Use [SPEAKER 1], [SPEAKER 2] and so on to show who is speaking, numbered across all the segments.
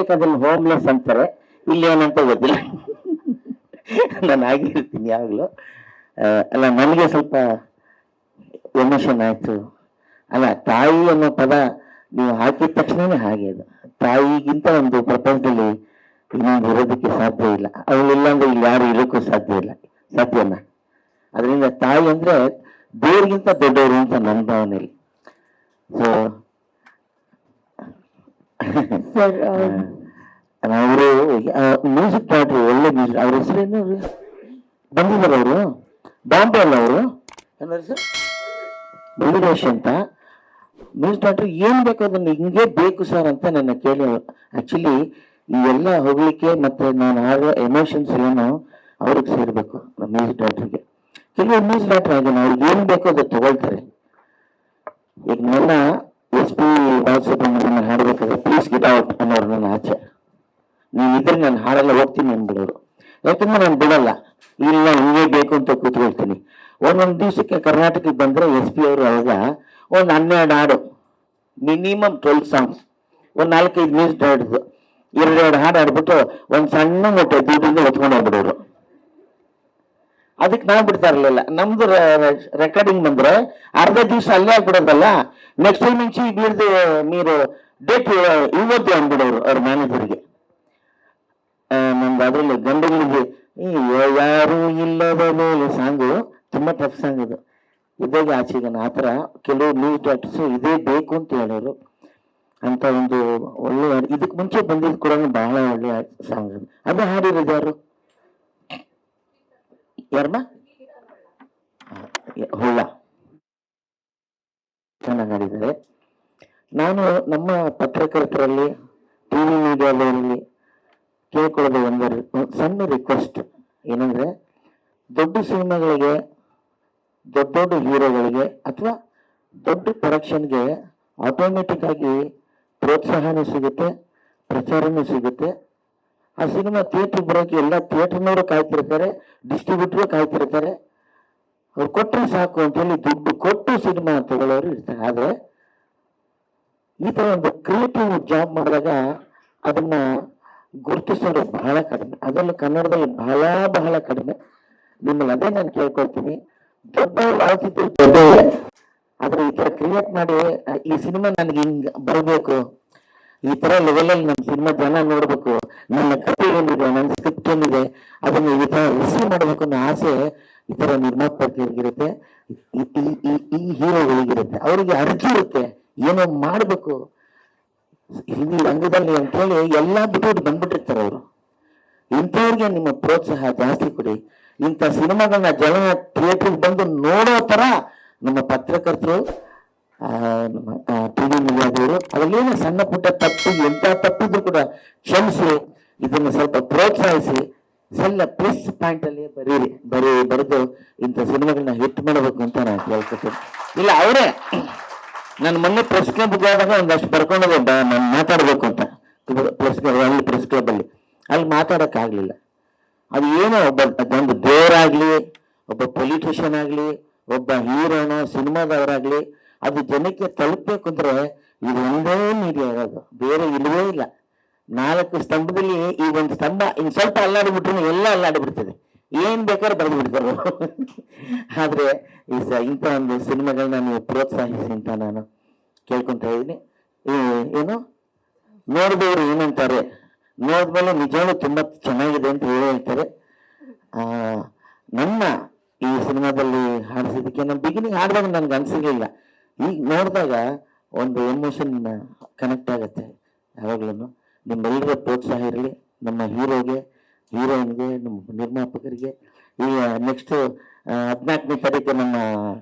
[SPEAKER 1] ಅದನ್ನು ಹೋಮ್ಲೆಸ್ ಅಂತಾರೆ, ಇಲ್ಲಿ ಏನಂತ ಗೊತ್ತಿಲ್ಲ. ನಾನು ಆಗಿರ್ತೀನಿ ಯಾವಾಗಲೂ. ಅಲ್ಲ, ನನಗೆ ಸ್ವಲ್ಪ ಎಮೋಷನ್ ಆಯ್ತು. ಅಲ್ಲ, ತಾಯಿ ಅನ್ನೋ ಪದ ನೀವು ಹಾಕಿದ ತಕ್ಷಣನೇ ಹಾಗೆ. ಅದು ತಾಯಿಗಿಂತ ಒಂದು ಪ್ರಪಂಚದಲ್ಲಿ ಇನ್ನೊಂದು ಇರೋದಕ್ಕೆ ಸಾಧ್ಯ ಇಲ್ಲ. ಅವಳಿಲ್ಲ ಅಂದ್ರೆ ಇಲ್ಲಿ ಯಾರು ಇರೋಕ್ಕೂ ಸಾಧ್ಯ ಇಲ್ಲ. ಸಾಧ್ಯನಾ? ಅದರಿಂದ ತಾಯಿ ಅಂದ್ರೆ ದೇವ್ರಿಗಿಂತ ದೊಡ್ಡವರು ಅಂತ ನನ್ನ ಭಾವನೆಯಲ್ಲಿ. ಸೊ ಅವರು ಮ್ಯೂಸಿಕ್ ಡೈರೆಕ್ಟರ್, ಒಳ್ಳೆ ಮ್ಯೂಸಿಕ್. ಅವ್ರ ಹೆಸರೇನು ಬಂದಿದ್ದಾರೆ ಅವರು? ಬಾಂಬೆ ಅಲ್ಲ ಅವರು? ಏನಾದ್ರು ಸರ್ ವೆಂಕಟೇಶ್ ಅಂತ ಮ್ಯೂಸಿಕ್ ಡೈರೆಕ್ಟರ್. ಏನ್ ಬೇಕು ಅದನ್ನ ಹಿಂಗೆ ಬೇಕು ಸರ್ ಅಂತ ನನ್ನ ಕೇಳಿ. ಆಕ್ಚುಲಿ ಇವೆಲ್ಲ ಹೋಗ್ಲಿಕ್ಕೆ ಮತ್ತೆ ನಾನು ಆಡೋ ಎಮೋಷನ್ಸ್ ಏನು ಅವ್ರಿಗೆ ಸೇರ್ಬೇಕು ಮ್ಯೂಸಿಕ್ ಡೈರೆಕ್ಟರ್ಗೆ. ಕೆಲವು ಮ್ಯೂಸಿಕ್ ಡೈರೆಕ್ಟರ್ ಆಗಿನ ಅವ್ರಿಗೆ ಏನ್ ಬೇಕೋ ಅದು ತಗೊಳ್ತಾರೆ. ಈಗ ನನ್ನ SP ಬಾಲಸುಬ್ರಹ್ಮಣ್ಯನ ಹಾಡ್ಬೇಕಾದ್ರೆ ಪ್ಲೀಸ್ ಗೆಟ್ ಔಟ್ ಅನ್ನೋರು ನನ್ನ ಆಚೆ. ನೀವು ಇದ್ರೆ ನಾನು ಹಾಡೆಲ್ಲ ಹೋಗ್ತೀನಿ ಅಂದ್ಬಿಡೋರು. ಯಾಕಂದ್ರೆ ನಾನು ಬಿಡಲ್ಲ, ಇಲ್ಲ ಹಿಂಗೆ ಬೇಕು ಅಂತ ಕೂತ್ಕೊಳ್ತೀನಿ. ಒಂದೊಂದು ದಿವಸಕ್ಕೆ ಕರ್ನಾಟಕಕ್ಕೆ ಬಂದ್ರೆ SP ಅವರು ಅವಾಗ ಒಂದು 12 ಹಾಡು, ಮಿನಿಮಮ್ 12 ಸಾಂಗ್ಸ್, ಒಂದು 4-5 ಮ್ಯೂಸಿಕ್ ಹಾಡಿದ್ದು, 2 ಹಾಡು ಹಾಡ್ಬಿಟ್ಟು ಒಂದು ಸಣ್ಣ ಮೊಟ್ಟೆ ದುಡ್ಡಿಂದ ಹೊತ್ಕೊಂಡು ಹೋಗ್ಬಿಡೋರು. ಅದಕ್ಕೆ ನಾವು ಬಿಡ್ತಾ ಇರ್ಲಿಲ್ಲ. ನಮ್ದು ರೆಕಾರ್ಡಿಂಗ್ ಬಂದ್ರೆ ಅರ್ಧ ದಿವಸ ಅಲ್ಲೇ ಆಗ್ಬಿಡೋದಲ್ಲ. ನೆಕ್ಸ್ಟ್ ಟೈಮ್ నుంచి మీరు ಡೇಟ್ ಇವತ್ತು ಅಂದ್ಬಿಡೋರು ಅವ್ರ ಮ್ಯಾನೇಜರ್ಗೆ. ನಮ್ದು ಅದ್ರಲ್ಲಿ ಗಂಡುಗಳಿಗೆ ಯಾರು ಇಲ್ಲದ ಮೇಲೆ ಸಾಂಗು ತುಂಬಾ ಟಫ್ ಸಾಂಗ್ ಅದು. ಇದಾಗ ಆಚೆಗೆ ಆ ಥರ ಕೆಲವು ನ್ಯೂಸ್ ಡಾಕ್ಟರ್ಸ್ ಇದೇ ಬೇಕು ಅಂತ ಹೇಳೋರು. ಅಂತ ಒಂದು ಒಳ್ಳೆ, ಇದಕ್ಕೆ ಮುಂಚೆ ಬಂದಿದ್ದು ಕೂಡ ಬಹಳ ಒಳ್ಳೆ ಸಾಂಗ್ ಅದು. ಅದು ಹಾಡಿರೋದು ಯಾರು? ಯಾರಮ್ಮ? ಹುಳ್ಳ ಚೆನ್ನಾಗಿ ಹಾಡಿದ್ದಾರೆ. ನಾನು ನಮ್ಮ ಪತ್ರಕರ್ತರಲ್ಲಿ, TV ಮೀಡಿಯಾದಲ್ಲಿ ಕೇಳ್ಕೊಳ್ಳೋದು ಒಂದು ಸಣ್ಣ ರಿಕ್ವೆಸ್ಟ್ ಏನಂದ್ರೆ, ದೊಡ್ಡ ಸಿನಿಮಾಗಳಿಗೆ, ದೊಡ್ಡ ದೊಡ್ಡ ಹೀರೋಗಳಿಗೆ ಅಥವಾ ದೊಡ್ಡ ಪ್ರೊಡಕ್ಷನ್ಗೆ ಆಟೋಮೆಟಿಕ್ ಆಗಿ ಪ್ರೋತ್ಸಾಹನೂ ಸಿಗುತ್ತೆ, ಪ್ರಚಾರನೂ ಸಿಗುತ್ತೆ. ಆ ಸಿನಿಮಾ ಥಿಯೇಟರ್ ಬರೋಕೆ ಎಲ್ಲ ಥಿಯೇಟರ್ನವರು ಕಾಯ್ತಿರ್ತಾರೆ, ಡಿಸ್ಟ್ರಿಬ್ಯೂಟರ್ ಕಾಯ್ತಿರ್ತಾರೆ. ಅವ್ರು ಕೊಟ್ಟರೆ ಸಾಕು ಅಂತೇಳಿ ದುಡ್ಡು ಕೊಟ್ಟು ಸಿನಿಮಾ ತಗೊಳ್ಳೋರು ಇರ್ತಾರೆ. ಆದ್ರೆ ಈ ತರ ಒಂದು ಕ್ರಿಯೇಟಿವ್ ಜಾಬ್ ಮಾಡಿದಾಗ ಅದನ್ನ ಗುರುತಿಸೋರು ಬಹಳ ಕಡಿಮೆ, ಅದರಲ್ಲೂ ಕನ್ನಡದಲ್ಲಿ ಬಹಳ ಬಹಳ ಕಡಿಮೆ. ನಿಮ್ಮಲ್ಲಿ ಅದೇ ನಾನು ಕೇಳ್ಕೊಳ್ತೀನಿ, ದೊಡ್ಡವ್ರು ದೊಡ್ಡ, ಆದ್ರೆ ಈ ತರ ಕ್ರಿಯೇಟ್ ಮಾಡಿ ಈ ಸಿನಿಮಾ ನನಗೆ ಹಿಂಗ್ ಬರಬೇಕು, ಈ ತರ ಲೆವೆಲಲ್ಲಿ ನಮ್ಮ ಸಿನಿಮಾ ಜನ ನೋಡ್ಬೇಕು, ನನ್ನ ಕಥೆ ಏನಿದೆ, ನನ್ನ ಸ್ಕ್ರಿಪ್ಟ್ ಏನಿದೆ, ಅದನ್ನ ಈ ತರ ರಿಸೀವ್ ಮಾಡ್ಬೇಕು ಅನ್ನೋ ಆಸೆ ಈ ತರ ನಿರ್ಮಾಪಕರಿಗಿರುತ್ತೆ, ಈ ಹೀರೋಗಳಿಗಿರುತ್ತೆ. ಅವರಿಗೆ ಅರ್ಜಿ ಇರುತ್ತೆ, ಏನೋ ಮಾಡ್ಬೇಕು ಹಿಂದಿ ರಂಗದಲ್ಲಿ ಅಂತೇಳಿ ಎಲ್ಲಾ ಬಿಟ್ಟು ಬಂದ್ಬಿಟ್ಟಿರ್ತಾರೆ ಅವರು. ಇಂಥವ್ರಿಗೆ ನಿಮ್ಮ ಪ್ರೋತ್ಸಾಹ ಜಾಸ್ತಿ ಕೊಡಿ. ಇಂಥ ಸಿನಿಮಾಗಳನ್ನ ಜನ ಥಿಯೇಟರ್ಗೆ ಬಂದು ನೋಡೋ ತರ ನಮ್ಮ ಪತ್ರಕರ್ತರು, ನಮ್ಮ TV ಮೀಡಿಯಾದವರು ಅದರಲ್ಲೇನು ಸಣ್ಣ ಪುಟ್ಟ ತಪ್ಪು, ಎಂತ ತಪ್ಪಿದ್ರು ಕೂಡ ಕ್ಷಮಿಸಿ, ಇದನ್ನು ಸ್ವಲ್ಪ ಪ್ರೋತ್ಸಾಹಿಸಿ, ಸ್ವಲ್ಪ ಪ್ಲಸ್ ಪಾಯಿಂಟ್ ಅಲ್ಲಿ ಬರೆದು ಇಂಥ ಸಿನಿಮಾಗಳನ್ನ ಹಿಟ್ ಮಾಡಬೇಕು ಅಂತ ನಾನು ಕೇಳ್ಕೊತೀನಿ. ಇಲ್ಲ ಅವರೇ ನಾನು ಮೊನ್ನೆ ಪ್ರೆಸ್ ಕ್ಲಬ್ ಹೋದಾಗ ಒಂದಷ್ಟು ಬರ್ಕೊಂಡೋದೆ, ನಾನು ಮಾತಾಡ್ಬೇಕು ಅಂತ ಪ್ರೆಸ್ ಕ್ಲಬ್ ಅಲ್ಲಿ ಮಾತಾಡಕ್ ಆಗ್ಲಿಲ್ಲ. ಅದು ಏನೋ ಒಂದು ದೇವರಾಗ್ಲಿ, ಒಬ್ಬ ಪೊಲಿಟಿಷಿಯನ್ ಆಗ್ಲಿ, ಒಬ್ಬ ಹೀರೋನೋ ಸಿನಿಮಾದವರಾಗ್ಲಿ, ಅದು ಜನಕ್ಕೆ ತಲುಪಬೇಕು ಅಂದ್ರೆ ಇದು ಒಂದೇ ಮೀಡಿಯಾ ಇರೋದು, ಬೇರೆ ಇಲ್ಲವೇ ಇಲ್ಲ. 4 ಸ್ತಂಭದಲ್ಲಿ ಈ ಒಂದು ಸ್ತಂಭ ಇನ್ ಸ್ವಲ್ಪ ಅಲ್ಲಾಡಿಬಿಟ್ರು ಎಲ್ಲ ಅಲ್ಲಾಡಿಬಿಡ್ತದೆ, ಏನ್ ಬೇಕಾದ್ರೂ ಬರೆದು ಬಿಡ್ತಾರೆ. ಆದ್ರೆ ಇಂಥ ಒಂದು ಸಿನಿಮಾಗಳನ್ನ ನೀವು ಪ್ರೋತ್ಸಾಹಿಸಿ ಅಂತ ನಾನು ಕೇಳ್ಕೊಂತ ಇದ್ದೀನಿ. ಏನು ನೋಡಿದವರು ಏನಂತಾರೆ, ನೋಡಿದ್ಮೇಲೆ ನಿಜವೂ ತುಂಬಾ ಚೆನ್ನಾಗಿದೆ ಅಂತ ಹೇಳ್ತಾರೆ. ನನ್ನ ಈ ಸಿನಿಮಾದಲ್ಲಿ ಹಾಡಿಸಿದ್ದಕ್ಕೆ ನಾನು ಬಿಗಿನಿಂಗ್ ಹಾಡಿದಾಗ ನನ್ಗೆ ಅನ್ಸಿರ್ಲಿಲ್ಲ, ಈಗ ನೋಡಿದಾಗ ಒಂದು ಎಮೋಷನ್ ಕನೆಕ್ಟ್ ಆಗುತ್ತೆ. ಯಾವಾಗ್ಲೂ ನಿಮ್ಮೆಲ್ಲರ ಪ್ರೋತ್ಸಾಹ ಇರಲಿ, ನಮ್ಮ ಹೀರೋಗೆ, ಹೀರೋಯಿನ್ಗೆ, ನಮ್ಮ ನಿರ್ಮಾಪಕರಿಗೆ. ಈ ನೆಕ್ಸ್ಟ್ 14ನೇ ತಾರೀಕು ನಮ್ಮ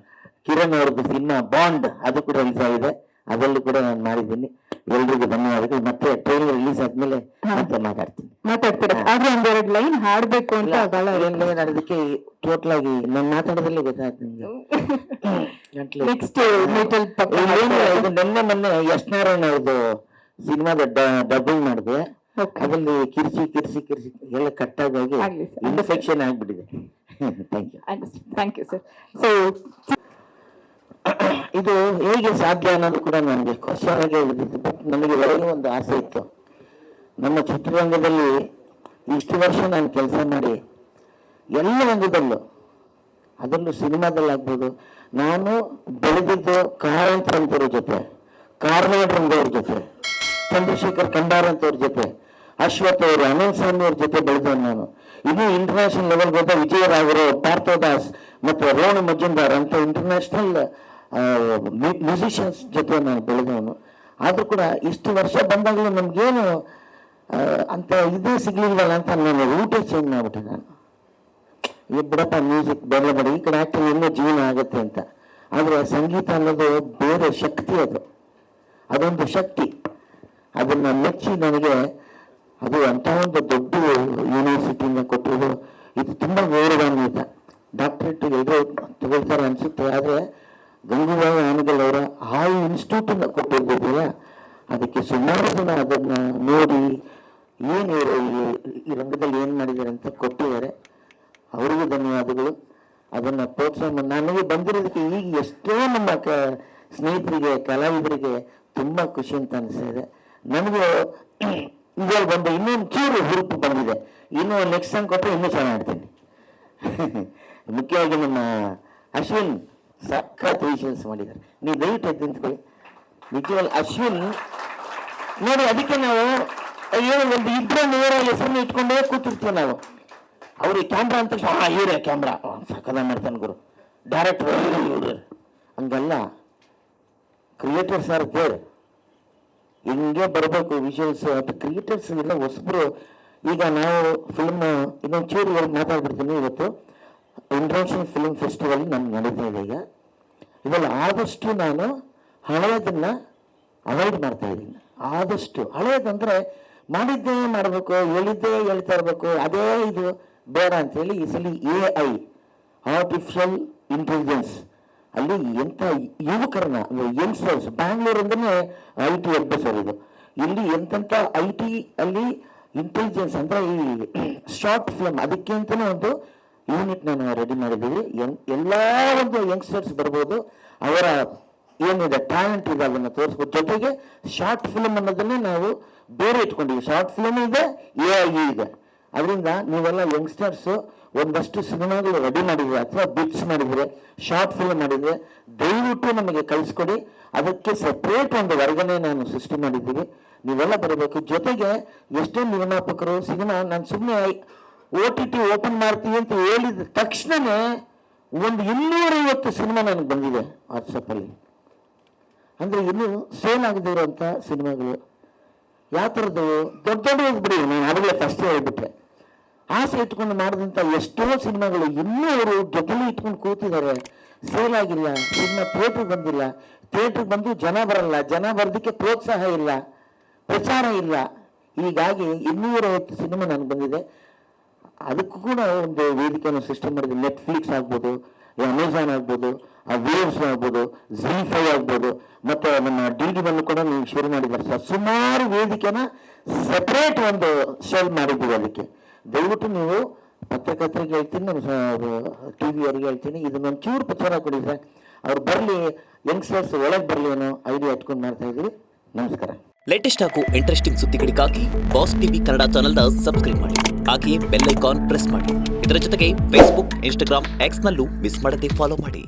[SPEAKER 1] ಕಿರಣ್ ಅವ್ರದ್ದು ಸಿನಿಮಾ ಬಾಂಡ್ ಅದು ಕೂಡ ರಿಲೀಸ್ ಆಗಿದೆ, ಅದರಲ್ಲೂ ಕೂಡ ನಾನು ಮಾಡಿದ್ದೀನಿ. ಎಲ್ರಿಗೂ ಧನ್ಯವಾದಗಳು. ಮತ್ತೆ ಟ್ರೈಲರ್ ರಿಲೀಸ್ ಆದ್ಮೇಲೆ ಮತ್ತೆ
[SPEAKER 2] ಮಾತಾಡ್ತೀರಾ? ಆದ್ರೆ ಒಂದೆರಡು ಲೈನ್ ಹಾಡ್ಬೇಕು ಅಂತ
[SPEAKER 1] ಅದಕ್ಕೆ ಟೋಟಲ್ ಆಗಿ ನಾನು ಮಾತಾಡೋದ್ರಲ್ಲಿ ಗೊತ್ತಾಯ್ತು ನಿಮ್ಗೆ. ಮೊನ್ನೆ ಎಸ್ ನಾರಾಯಣ ಅವ್ರದ್ದು ಸಿನಿಮಾದ ಡಬ್ಬಿಂಗ್ ಮಾಡಿದೆ, ಅದ್ರಲ್ಲಿ ಕಿರ್ಸಿ ಎಲ್ಲ ಕಟ್ಟಾಗಿ ಹೋಗಿ ಇನ್ಫೆಕ್ಷನ್ ಆಗ್ಬಿಟ್ಟಿದೆ.
[SPEAKER 2] Thank you sir. ಸೊ
[SPEAKER 1] ಇದು ಹೇಗೆ ಸಾಧ್ಯ ಅನ್ನೋದು ಕೂಡ ನನಗೆ ಹೊಸದಾಗಿ ಉಳಿದಿತ್ತು. ಬಟ್ ನನಗೆ ಒಳಗೆ ಒಂದು ಆಸೆ ಇತ್ತು, ನಮ್ಮ ಚಿತ್ರರಂಗದಲ್ಲಿ ಇಷ್ಟು ವರ್ಷ ನಾನು ಕೆಲಸ ಮಾಡಿ ಎಲ್ಲ ರಂಗದಲ್ಲೂ, ಅದರಲ್ಲೂ ಸಿನಿಮಾದಲ್ಲಾಗ್ಬೋದು, ನಾನು ಬೆಳೆದಿದ್ದು ಕಾರಂತರ ಅಂತವ್ರ ಜೊತೆ, ಕಾರ್ನಾಡ್ ರಂಗವ್ರ ಜೊತೆ, ಚಂದ್ರಶೇಖರ್ ಕಂಡಾರ್ ಅಂತವ್ರ ಜೊತೆ, ಅಶ್ವಥ್ ಅವರು, ಅನಂತ್ ಸ್ವಾಮಿ ಅವ್ರ ಜೊತೆ ಬೆಳೆದವನು ನಾನು. ಇನ್ನು ಇಂಟರ್ನ್ಯಾಷನಲ್ ಲೆವೆಲ್ಗೆ ಹೋದ ವಿಜಯರಾಘವರು, ಪಾರ್ಥದಾಸ್ ಮತ್ತು ರೋಣ ಮಜುಂದಾರ್ ಅಂತ ಇಂಟರ್ನ್ಯಾಷನಲ್ ಮ್ಯೂಸಿಷಿಯನ್ಸ್ ಜೊತೆ ನಾನು ಬೆಳೆದವನು. ಆದರೂ ಕೂಡ ಇಷ್ಟು ವರ್ಷ ಬಂದಾಗಲೂ ನಮಗೇನು ಅಂತ ಇದೇ ಸಿಗ್ಲಿಲ್ವಲ್ಲ ಅಂತ ನಾನು ರೂಟೇ ಚೇಂಜ್ ಮಾಡಿಬಿಟ್ಟೆ. ನಾನು ಈ ಬಿಡಪ್ಪ ಮ್ಯೂಸಿಕ್ ಬೇಡ, ಈ ಕಡೆ ಆಕ್ಟಿಂಗ್ ಇನ್ನೂ ಜೀವನ ಆಗುತ್ತೆ ಅಂತ. ಆದರೆ ಸಂಗೀತ ಅನ್ನೋದು ಬೇರೆ ಶಕ್ತಿ, ಅದೊಂದು ಶಕ್ತಿ. ಅದನ್ನು ಮೆಚ್ಚಿ ನನಗೆ ಅದು ಅಂಥ ಒಂದು ದೊಡ್ಡ ಯೂನಿವರ್ಸಿಟಿಯಿಂದ ಕೊಟ್ಟಿದ್ದು, ಇದು ತುಂಬ ಗೌರವಾನ್ವಿತ. ಡಾಕ್ಟ್ರೇಟ್ ಎಲ್ಲರೂ ತಗೊಳ್ತಾರೆ ಅನಿಸುತ್ತೆ, ಆದರೆ ಗಂಗೂಬಾಯಿ ಹಾನಗಲ್ ಅವರ ಆ ಇನ್ಸ್ಟಿಟ್ಯೂಟಿಂದ ಕೊಟ್ಟಿರ್ಬೋದಲ್ಲ, ಅದಕ್ಕೆ ಸುಮಾರು ಜನ ಅದನ್ನು ನೋಡಿ ಏನು ಈ ರಂಗದಲ್ಲಿ ಏನು ಮಾಡಿದ್ದಾರೆ ಅಂತ ಕೊಟ್ಟಿದ್ದಾರೆ. ಅವರಿಗೂ ಧನ್ಯವಾದಗಳು. ಅದನ್ನು ಪ್ರೋತ್ಸಾಹ ನನಗೆ ಬಂದಿರೋದಕ್ಕೆ ಈಗ ಎಷ್ಟೋ ನಮ್ಮ ಸ್ನೇಹಿತರಿಗೆ, ಕಲಾವಿದರಿಗೆ ತುಂಬ ಖುಷಿ ಅಂತ ಅನಿಸ್ತಾ ಇದೆ. ನನಗೆ ಇದ್ರಲ್ಲಿ ಬಂದು ಇನ್ನೊಂದು ಚೂರು ಹುರುಪು ಬಂದಿದೆ. ಇನ್ನು ನೆಕ್ಸ್ಟ್ ಸಾಂಗ್ ಕೊಟ್ಟರೆ ಇನ್ನೂ ಚೆನ್ನಾಗಿ ಆಡ್ತೀನಿ. ಮುಖ್ಯವಾಗಿ ನಮ್ಮ ಅಶ್ವಿನ್ ಸಖತ್ ವಿಷನ್ಸ್ ಮಾಡಿದ್ದಾರೆ. ನೀವು ದಯವಿಟ್ಟು ಎದ್ದು ನಿಂತ್ಕೊಳ್ಳಿ. ನಿಜವಾಗಿ ಅಶ್ವಿನ್ ನೋಡಿ, ಅದಕ್ಕೆ ನಾವು ಏನೋ ಒಂದು ಇಬ್ಬರ ಮೂವರ ಹೆಸರನ್ನ ಇಟ್ಕೊಂಡೇ ಕೂತಿರ್ತೀವಿ ನಾವು. ಅವ್ರಿಗೆ ಕ್ಯಾಮ್ರಾ ಅಂತ ಇವರೇ ಕ್ಯಾಮ್ರಾ ಸಕದ ಮಾಡ್ತಾನೆ ಗುರು, ಡೈರೆಕ್ಟರ್ ಇವರು ಹಂಗಲ್ಲ. ಕ್ರಿಯೇಟರ್ಸ್ ಆರ್ ದೇರ್, ಹಿಂಗೆ ಬರಬೇಕು ವಿಷುವಲ್ಸ್. ಅದು ಕ್ರಿಯೇಟರ್ಸ್ ಎಲ್ಲ ಹೊಸಬ್ರು. ಈಗ ನಾವು ಫಿಲ್ಮ್ ಇನ್ನೊಂದು ಚೂರು ಮಾತಾಡ್ಬಿಡ್ತೀನಿ. ಇವತ್ತು ಇಂಟರ್ನ್ಯಾಷನಲ್ ಫಿಲ್ಮ್ ಫೆಸ್ಟಿವಲ್ ನಮ್ಗೆ ನಡೀತಾ ಇದೆ. ಈಗ ಇವೆಲ್ಲ ಆದಷ್ಟು ನಾನು ಹಳೆಯದನ್ನು ಅವಾಯ್ಡ್ ಮಾಡ್ತಾ ಇದ್ದೀನಿ. ಆದಷ್ಟು ಹಳೆಯದಂದರೆ ಮಾಡಿದ್ದೇ ಮಾಡಬೇಕು, ಹೇಳಿದ್ದೇ ಹೇಳ್ತಾ ಇರಬೇಕು, ಅದೇ ಇದು ಬೇಡ ಅಂತೇಳಿ ಈ ಸಲ AI ಆರ್ಟಿಫಿಷಿಯಲ್ ಇಂಟೆಲಿಜೆನ್ಸ್ ಅಲ್ಲಿ ಎಂಥ ಯುವಕರನ್ನ ಅಂದರೆ ಯಂಗ್ಸ್ಟರ್ಸ್, ಬ್ಯಾಂಗ್ಳೂರ್ ಅಂದ್ರೆ IT ಸರ್ ಇದು. ಇಲ್ಲಿ ಎಂತೆಂಥ IT ಅಲ್ಲಿ ಇಂಟೆಲಿಜೆನ್ಸ್ ಅಂದರೆ ಈ ಶಾರ್ಟ್ ಫಿಲ್ಮ್, ಅದಕ್ಕೆ ಅಂತಲೇ ಒಂದು ಯೂನಿಟ್ನ ನಾವು ರೆಡಿ ಮಾಡಿದ್ದೀವಿ. ಎಲ್ಲ ಒಂದು ಯಂಗ್ಸ್ಟರ್ಸ್ ಬರ್ಬೋದು, ಅವರ ಏನಿದೆ ಟ್ಯಾಲೆಂಟ್ ಇದೆ ಅದನ್ನು ತೋರಿಸ್ಬೋದು. ಜೊತೆಗೆ ಶಾರ್ಟ್ ಫಿಲ್ಮ್ ಅನ್ನೋದನ್ನೇ ನಾವು ಬೇರೆ ಇಟ್ಕೊಂಡಿವಿ. ಶಾರ್ಟ್ ಫಿಲ್ಮ್ ಇದೆ, AI ಇದೆ. ಅದರಿಂದ ನೀವೆಲ್ಲ ಯಂಗ್ಸ್ಟರ್ಸು ಒಂದಷ್ಟು ಸಿನಿಮಾಗಳು ರೆಡಿ ಮಾಡಿದ್ರೆ ಅಥವಾ ಬಿಟ್ಸ್ ಮಾಡಿದರೆ, ಶಾರ್ಟ್ ಫಿಲ್ಮ್ ಮಾಡಿದರೆ ದಯವಿಟ್ಟು ನಮಗೆ ಕಳಿಸ್ಕೊಡಿ. ಅದಕ್ಕೆ ಸಪ್ರೇಟ್ ಒಂದು ವರ್ಗನೆ ನಾನು ಸೃಷ್ಟಿ ಮಾಡಿದ್ದೀವಿ. ನೀವೆಲ್ಲ ಬರಬೇಕು. ಜೊತೆಗೆ ಎಷ್ಟೋ ನಿರ್ಮಾಪಕರು ಸಿನಿಮಾ ನಾನು ಸುಮ್ಮನೆ OTT ಓಪನ್ ಮಾಡ್ತೀವಿ ಅಂತ ಹೇಳಿದ ತಕ್ಷಣವೇ ಒಂದು 250 ಸಿನಿಮಾ ನನಗೆ ಬಂದಿದೆ ವಾಟ್ಸಪ್ಪಲ್ಲಿ. ಅಂದರೆ ಇನ್ನೂ ಸೇಲ್ ಆಗದೇ ಇರೋಂಥ ಸಿನಿಮಾಗಳು. ಯಾವ ಥರದ್ದು ದೊಡ್ಡ ಬಿಡಿ, ನಾನು ಆಗಲೇ ಫಸ್ಟ್ ಹೇಳ್ಬಿಟ್ರೆ. ಆಸೆ ಇಟ್ಕೊಂಡು ಮಾಡಿದಂಥ ಎಷ್ಟೋ ಸಿನಿಮಾಗಳು ಇನ್ನೂ ಅವರು ಜೊತೆಲಿ ಇಟ್ಕೊಂಡು ಕೂತಿದ್ದಾರೆ, ಸೇಲ್ ಆಗಿಲ್ಲ. ಸಿನಿಮಾ ಥಿಯೇಟ್ರಿಗೆ ಬಂದಿಲ್ಲ, ಥಿಯೇಟ್ರಿಗೆ ಬಂದು ಜನ ಬರಲ್ಲ, ಜನ ಬರೋದಕ್ಕೆ ಪ್ರೋತ್ಸಾಹ ಇಲ್ಲ, ಪ್ರಚಾರ ಇಲ್ಲ. ಹೀಗಾಗಿ 250 ಸಿನಿಮಾ ನನಗೆ ಬಂದಿದೆ. ಅದಕ್ಕೂ ಕೂಡ ಒಂದು ವೇದಿಕೆಯನ್ನು ಸೃಷ್ಟಿ ಮಾಡಿದೆ. ನೆಟ್ಫ್ಲಿಕ್ಸ್ ಆಗ್ಬೋದು, ಅಮೆಝಾನ್ ಆಗ್ಬೋದು, ವೇವ್ಸ್ ಆಗ್ಬೋದು, ZEE5 ಆಗ್ಬೋದು, ಮತ್ತು ನಮ್ಮ DD1 ಕೂಡ ನೀವು ಶುರು ಮಾಡಿದ್ದಾರೆ ಸರ್. ಸುಮಾರು ವೇದಿಕೆನ ಸಪ್ರೇಟ್ ಒಂದು ಶೇರ್ ಮಾಡಿದ್ದೀವಿ. ಅದಕ್ಕೆ ದಯವಿಟ್ಟು ನೀವು ಪತ್ರಕರ್ತರಿಗೆ ಹೇಳ್ತೀನಿ, ನಮ್ಮ TV ಅವ್ರಿಗೆ ಹೇಳ್ತೀನಿ, ಇದನ್ನೊಂದು ಚೂರು ಪ್ರಚಾರ ಕೊಡಿ ಸರ್. ಅವ್ರು ಬರಲಿ, ಯಂಗ್ಸ್ಟರ್ಸ್ ಒಳಗೆ ಬರಲಿ ಅನ್ನೋ ಐಡಿಯಾ ಇಟ್ಕೊಂಡು ಮಾಡ್ತಾ ಇದ್ದೀವಿ. ನಮಸ್ಕಾರ.
[SPEAKER 3] ಲೇಟೆಸ್ಟ್ ಹಾಗೂ ಇಂಟ್ರೆಸ್ಟಿಂಗ್ ಸುದ್ದಿಗಳಿಗಾಗಿ ಬಾಸ್ ಟಿವಿ ಕನ್ನಡ ಚಾನೆಲ್ನ ಸಬ್ಸ್ಕ್ರೈಬ್ ಮಾಡಿ. ಹಾಗೆಯೇ ಬೆಲ್ ಐಕಾನ್ ಪ್ರೆಸ್ ಮಾಡಿ. ಇದರ ಜೊತೆಗೆ ಫೇಸ್ಬುಕ್, ಇನ್ಸ್ಟಾಗ್ರಾಮ್, ಎಕ್ಸ್ನಲ್ಲೂ ಮಿಸ್ ಮಾಡದೆ ಫಾಲೋ ಮಾಡಿ.